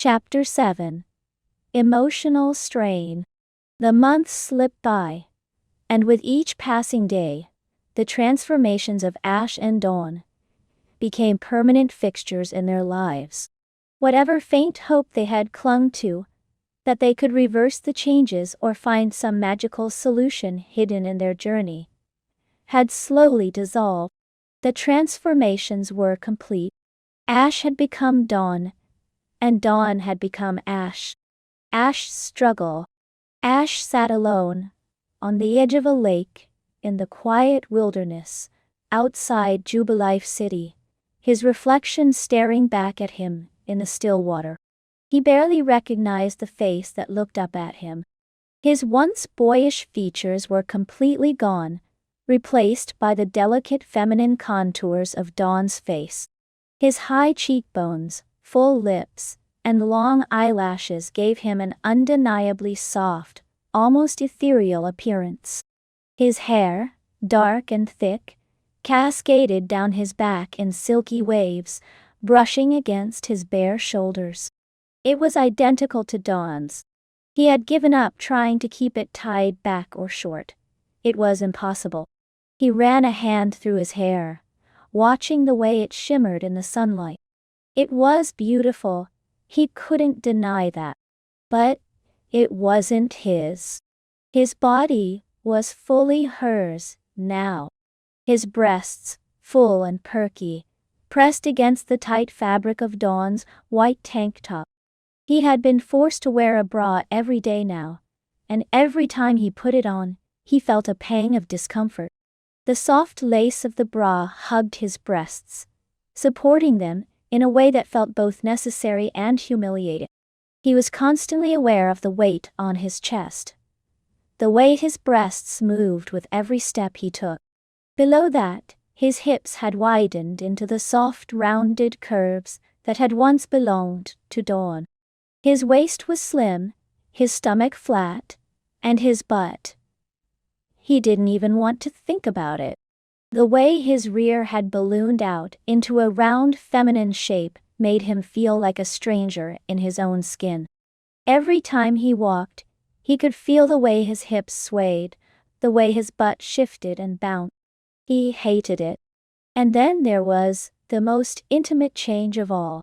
Chapter 7. Emotional Strain. The months slipped by, and with each passing day, the transformations of Ash and Dawn became permanent fixtures in their lives. Whatever faint hope they had clung to, that they could reverse the changes or find some magical solution hidden in their journey, had slowly dissolved. The transformations were complete. Ash had become Dawn, and Dawn had become Ash. Ash's struggle. Ash sat alone, on the edge of a lake, in the quiet wilderness, outside Jubilife City, his reflection staring back at him in the still water. He barely recognized the face that looked up at him. His once boyish features were completely gone, replaced by the delicate feminine contours of Dawn's face. His high cheekbones, full lips, and long eyelashes gave him an undeniably soft, almost ethereal appearance. His hair, dark and thick, cascaded down his back in silky waves, brushing against his bare shoulders. It was identical to Dawn's. He had given up trying to keep it tied back or short. It was impossible. He ran a hand through his hair, watching the way it shimmered in the sunlight. It was beautiful, he couldn't deny that. But it wasn't his. His body was fully hers now. His breasts, full and perky, pressed against the tight fabric of Dawn's white tank top. He had been forced to wear a bra every day now, and every time he put it on, he felt a pang of discomfort. The soft lace of the bra hugged his breasts, supporting them in a way that felt both necessary and humiliating. He was constantly aware of the weight on his chest, the way his breasts moved with every step he took. Below that, his hips had widened into the soft rounded curves that had once belonged to Dawn. His waist was slim, his stomach flat, and his butt. He didn't even want to think about it. The way his rear had ballooned out into a round feminine shape made him feel like a stranger in his own skin. Every time he walked, he could feel the way his hips swayed, the way his butt shifted and bounced. He hated it. And then there was the most intimate change of all.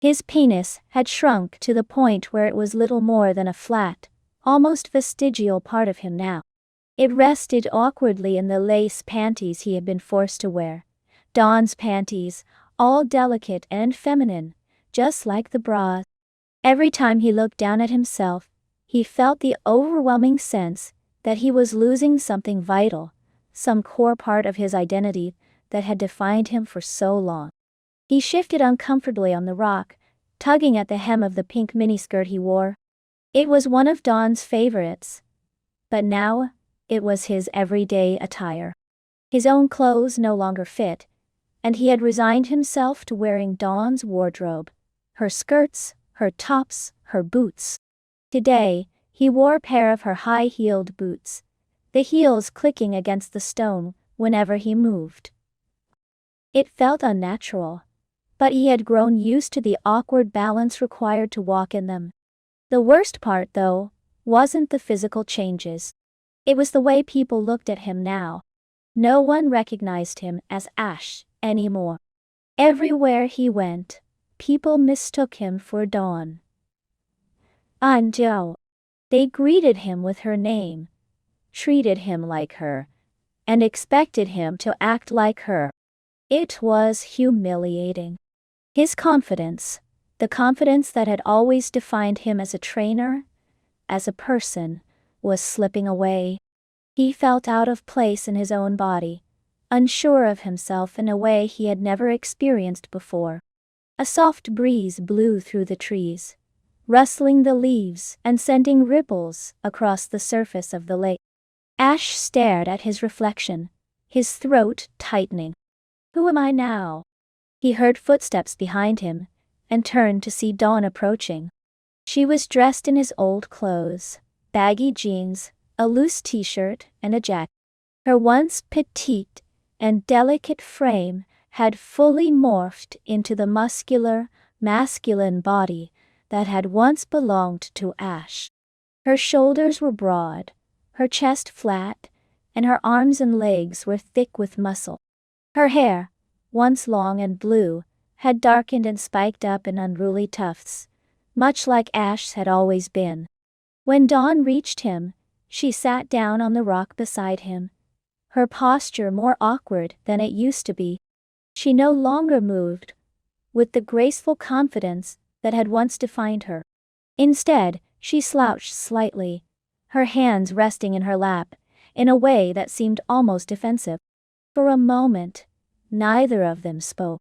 His penis had shrunk to the point where it was little more than a flat, almost vestigial part of him now. It rested awkwardly in the lace panties he had been forced to wear. Dawn's panties, all delicate and feminine, just like the bras. Every time he looked down at himself, he felt the overwhelming sense that he was losing something vital, some core part of his identity that had defined him for so long. He shifted uncomfortably on the rock, tugging at the hem of the pink miniskirt he wore. It was one of Dawn's favorites, but now it was his everyday attire. His own clothes no longer fit, and he had resigned himself to wearing Dawn's wardrobe, her skirts, her tops, her boots. Today, he wore a pair of her high-heeled boots, the heels clicking against the stone whenever he moved. It felt unnatural, but he had grown used to the awkward balance required to walk in them. The worst part, though, wasn't the physical changes. It was the way people looked at him now. No one recognized him as Ash anymore. Everywhere he went, people mistook him for Dawn. Anjo. They greeted him with her name, treated him like her, and expected him to act like her. It was humiliating. His confidence, the confidence that had always defined him as a trainer, as a person, was slipping away. He felt out of place in his own body, unsure of himself in a way he had never experienced before. A soft breeze blew through the trees, rustling the leaves and sending ripples across the surface of the lake. Ash stared at his reflection, his throat tightening. Who am I now? He heard footsteps behind him, and turned to see Dawn approaching. She was dressed in his old clothes, baggy jeans, a loose t-shirt, and a jacket. Her once petite and delicate frame had fully morphed into the muscular, masculine body that had once belonged to Ash. Her shoulders were broad, her chest flat, and her arms and legs were thick with muscle. Her hair, once long and blue, had darkened and spiked up in unruly tufts, much like Ash's had always been. When Dawn reached him, she sat down on the rock beside him, her posture more awkward than it used to be. She no longer moved with the graceful confidence that had once defined her. Instead, she slouched slightly, her hands resting in her lap, in a way that seemed almost defensive. For a moment, neither of them spoke.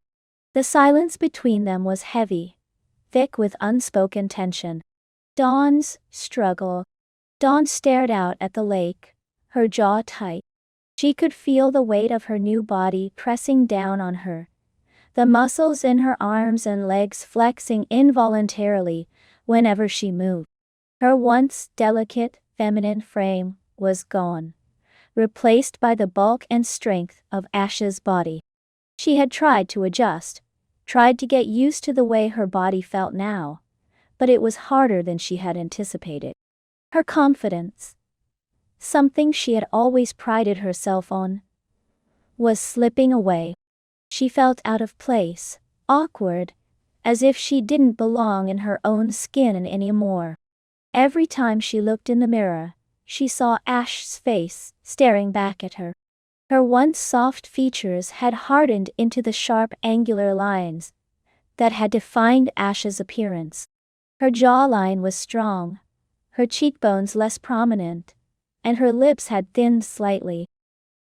The silence between them was heavy, thick with unspoken tension. Dawn's struggle. Dawn stared out at the lake, her jaw tight. She could feel the weight of her new body pressing down on her, the muscles in her arms and legs flexing involuntarily whenever she moved. Her once delicate, feminine frame was gone, replaced by the bulk and strength of Ash's body. She had tried to adjust, tried to get used to the way her body felt now, but it was harder than she had anticipated. Her confidence, something she had always prided herself on, was slipping away. She felt out of place, awkward, as if she didn't belong in her own skin anymore. Every time she looked in the mirror, she saw Ash's face staring back at her. Her once soft features had hardened into the sharp angular lines that had defined Ash's appearance. Her jawline was strong, her cheekbones less prominent, and her lips had thinned slightly.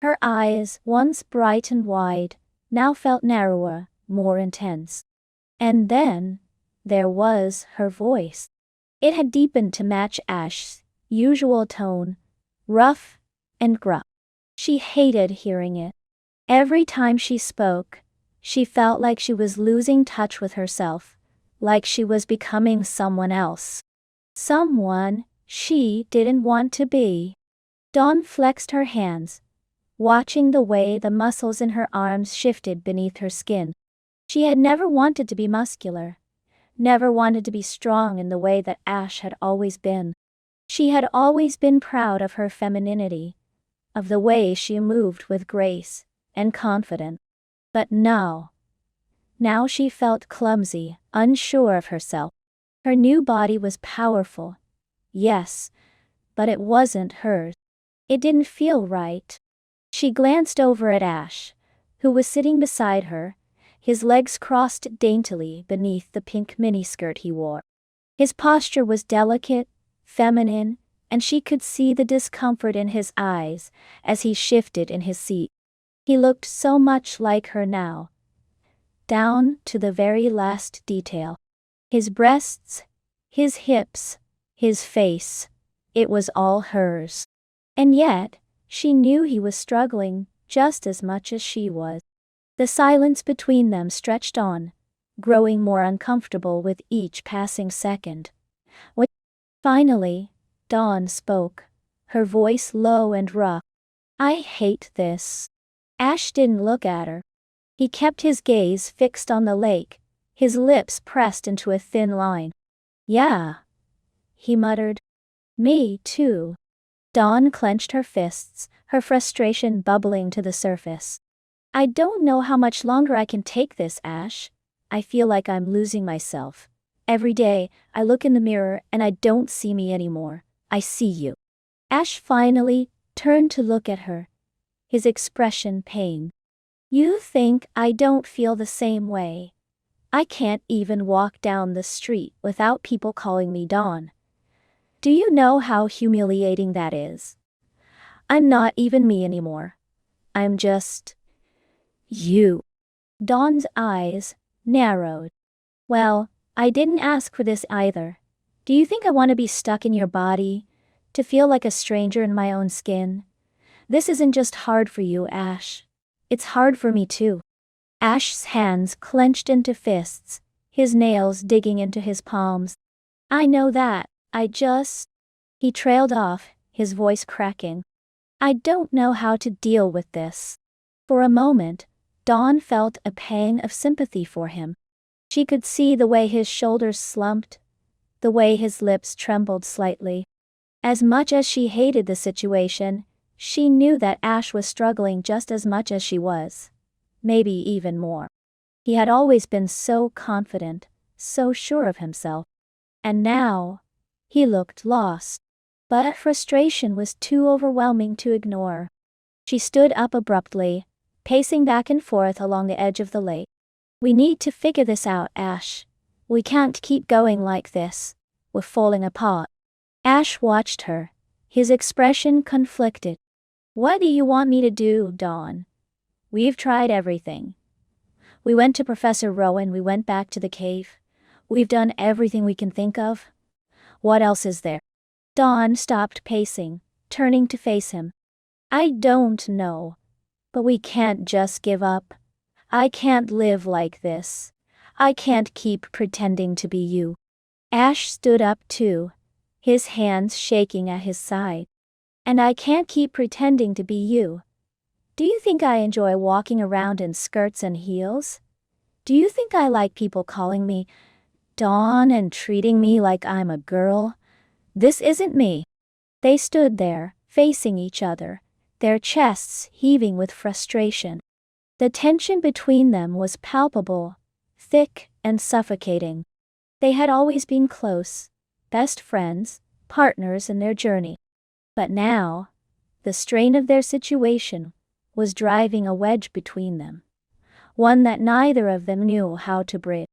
Her eyes, once bright and wide, now felt narrower, more intense. And then, there was her voice. It had deepened to match Ash's usual tone, rough and gruff. She hated hearing it. Every time she spoke, she felt like she was losing touch with herself, like she was becoming someone else. Someone she didn't want to be. Dawn flexed her hands, watching the way the muscles in her arms shifted beneath her skin. She had never wanted to be muscular, never wanted to be strong in the way that Ash had always been. She had always been proud of her femininity, of the way she moved with grace and confidence. But now she felt clumsy, unsure of herself. Her new body was powerful, yes, but it wasn't hers. It didn't feel right. She glanced over at Ash, who was sitting beside her, his legs crossed daintily beneath the pink miniskirt he wore. His posture was delicate, feminine, and she could see the discomfort in his eyes as he shifted in his seat. He looked so much like her now, down to the very last detail. His breasts, his hips, his face, it was all hers. And yet, she knew he was struggling just as much as she was. The silence between them stretched on, growing more uncomfortable with each passing second. When finally, Dawn spoke, her voice low and rough. "I hate this." Ash didn't look at her. He kept his gaze fixed on the lake, his lips pressed into a thin line. "Yeah," he muttered. "Me too." Dawn clenched her fists, her frustration bubbling to the surface. "I don't know how much longer I can take this, Ash. I feel like I'm losing myself. Every day, I look in the mirror and I don't see me anymore. I see you." Ash finally turned to look at her, his expression pained. "You think I don't feel the same way? I can't even walk down the street without people calling me Dawn. Do you know how humiliating that is? I'm not even me anymore. I'm just you." Dawn's eyes narrowed. "Well, I didn't ask for this either. Do you think I want to be stuck in your body? To feel like a stranger in my own skin? This isn't just hard for you, Ash. It's hard for me too." Ash's hands clenched into fists, his nails digging into his palms. "I know that, He trailed off, his voice cracking. "I don't know how to deal with this." For a moment, Dawn felt a pang of sympathy for him. She could see the way his shoulders slumped, the way his lips trembled slightly. As much as she hated the situation, she knew that Ash was struggling just as much as she was. Maybe even more. He had always been so confident, so sure of himself. And now, he looked lost. But frustration was too overwhelming to ignore. She stood up abruptly, pacing back and forth along the edge of the lake. "We need to figure this out, Ash. We can't keep going like this. We're falling apart." Ash watched her, his expression conflicted. "What do you want me to do, Dawn? We've tried everything. We went to Professor Rowan, we went back to the cave. We've done everything we can think of. What else is there?" Dawn stopped pacing, turning to face him. "I don't know. But we can't just give up. I can't live like this. I can't keep pretending to be you." Ash stood up too, his hands shaking at his side. "And I can't keep pretending to be you. Do you think I enjoy walking around in skirts and heels? Do you think I like people calling me Dawn and treating me like I'm a girl? This isn't me." They stood there, facing each other, their chests heaving with frustration. The tension between them was palpable, thick and suffocating. They had always been close, best friends, partners in their journey. But now, the strain of their situation was driving a wedge between them, one that neither of them knew how to bridge.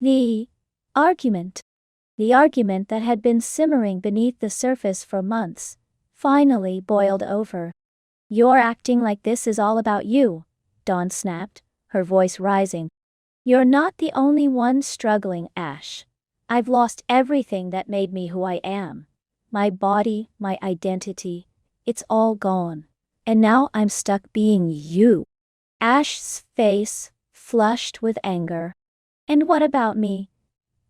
The argument that had been simmering beneath the surface for months, finally boiled over. "You're acting like this is all about you," Dawn snapped, her voice rising. "You're not the only one struggling, Ash. I've lost everything that made me who I am. My body, my identity, it's all gone. And now I'm stuck being you." Ash's face flushed with anger. "And what about me?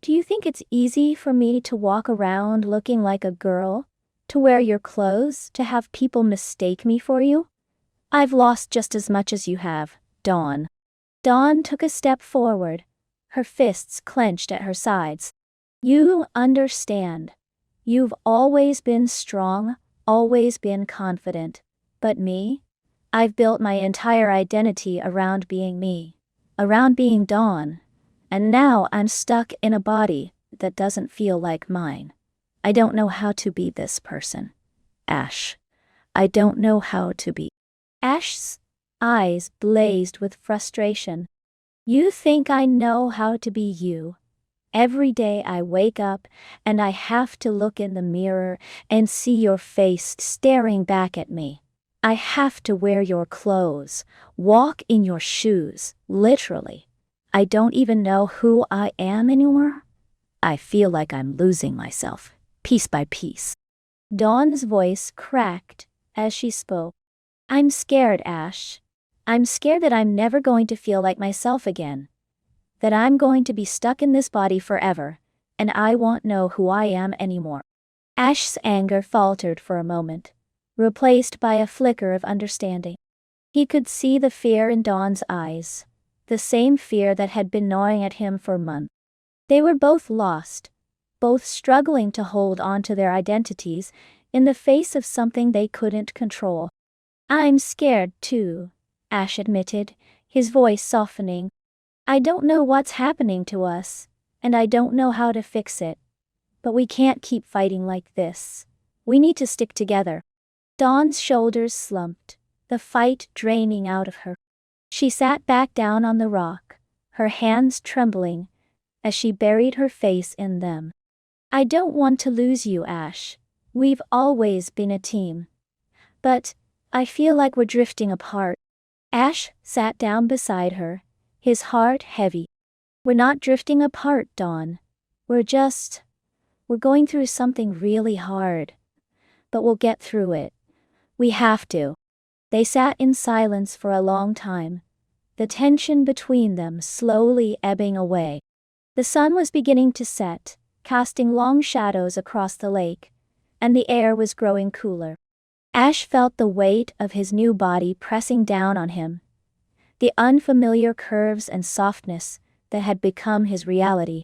Do you think it's easy for me to walk around looking like a girl? To wear your clothes? To have people mistake me for you? I've lost just as much as you have, Dawn." Dawn took a step forward, her fists clenched at her sides. "You understand. You've always been strong, always been confident. But me? I've built my entire identity around being me, around being Dawn. And now I'm stuck in a body that doesn't feel like mine. I don't know how to be this person. Ash. I don't know how to be." Ash's eyes blazed with frustration. "You think I know how to be you? Every day I wake up and I have to look in the mirror and see your face staring back at me. I have to wear your clothes, walk in your shoes, literally. I don't even know who I am anymore. I feel like I'm losing myself, piece by piece." Dawn's voice cracked as she spoke. "I'm scared, Ash. I'm scared that I'm never going to feel like myself again. That I'm going to be stuck in this body forever, and I won't know who I am anymore." Ash's anger faltered for a moment, replaced by a flicker of understanding. He could see the fear in Dawn's eyes, the same fear that had been gnawing at him for months. They were both lost, both struggling to hold on to their identities in the face of something they couldn't control. "I'm scared too," Ash admitted, his voice softening. "I don't know what's happening to us, and I don't know how to fix it. But we can't keep fighting like this. We need to stick together." Dawn's shoulders slumped, the fight draining out of her. She sat back down on the rock, her hands trembling, as she buried her face in them. "I don't want to lose you, Ash. We've always been a team. But I feel like we're drifting apart." Ash sat down beside her, his heart heavy. "We're not drifting apart, Dawn. We're going through something really hard. But we'll get through it. We have to." They sat in silence for a long time, the tension between them slowly ebbing away. The sun was beginning to set, casting long shadows across the lake, and the air was growing cooler. Ash felt the weight of his new body pressing down on him, the unfamiliar curves and softness that had become his reality.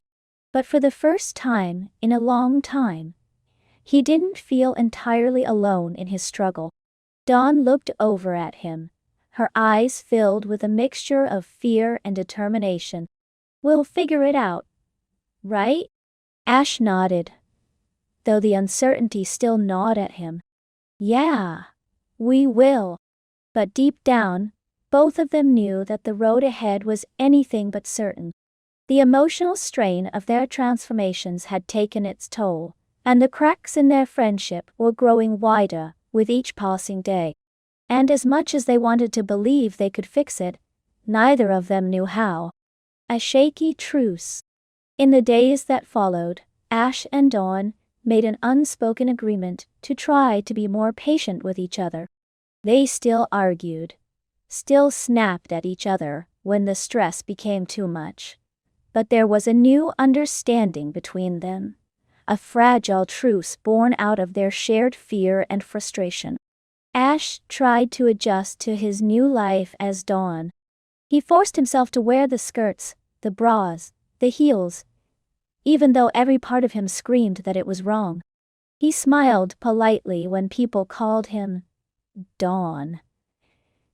But for the first time in a long time, he didn't feel entirely alone in his struggle. Dawn looked over at him, her eyes filled with a mixture of fear and determination. "We'll figure it out, right?" Ash nodded, though the uncertainty still gnawed at him. "Yeah, we will." But deep down, both of them knew that the road ahead was anything but certain. The emotional strain of their transformations had taken its toll, and the cracks in their friendship were growing wider with each passing day. And as much as they wanted to believe they could fix it, neither of them knew how. A shaky truce. In the days that followed, Ash and Dawn made an unspoken agreement to try to be more patient with each other. They still argued, still snapped at each other when the stress became too much. But there was a new understanding between them, a fragile truce born out of their shared fear and frustration. Ash tried to adjust to his new life as Dawn. He forced himself to wear the skirts, the bras, the heels, even though every part of him screamed that it was wrong. He smiled politely when people called him Dawn,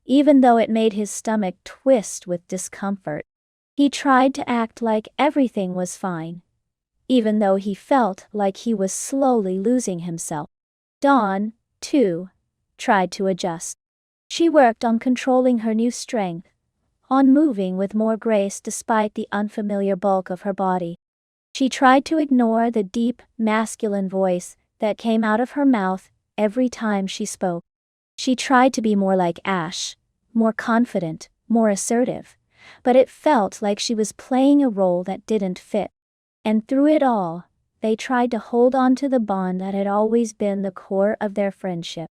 even though it made his stomach twist with discomfort. He tried to act like everything was fine, even though he felt like he was slowly losing himself. Dawn, too, tried to adjust. She worked on controlling her new strength, on moving with more grace despite the unfamiliar bulk of her body. She tried to ignore the deep, masculine voice that came out of her mouth every time she spoke. She tried to be more like Ash, more confident, more assertive, but it felt like she was playing a role that didn't fit. And through it all, they tried to hold on to the bond that had always been the core of their friendship.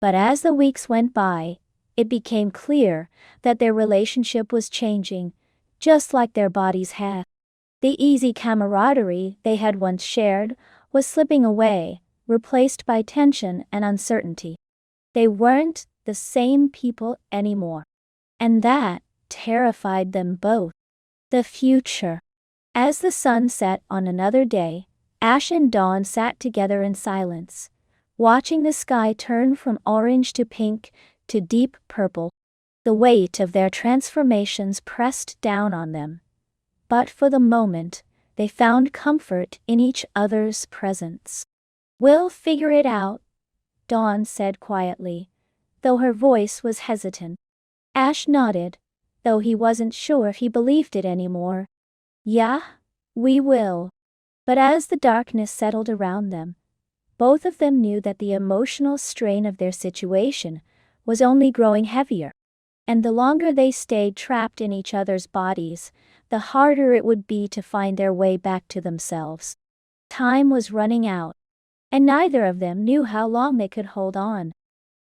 But as the weeks went by, it became clear that their relationship was changing, just like their bodies had. The easy camaraderie they had once shared was slipping away, replaced by tension and uncertainty. They weren't the same people anymore. And that terrified them both. The future. As the sun set on another day, Ash and Dawn sat together in silence, watching the sky turn from orange to pink to deep purple. The weight of their transformations pressed down on them. But for the moment, they found comfort in each other's presence. "We'll figure it out," Dawn said quietly, though her voice was hesitant. Ash nodded, though he wasn't sure if he believed it anymore. "Yeah, we will." But as the darkness settled around them, both of them knew that the emotional strain of their situation was only growing heavier. And the longer they stayed trapped in each other's bodies, the harder it would be to find their way back to themselves. Time was running out, and neither of them knew how long they could hold on.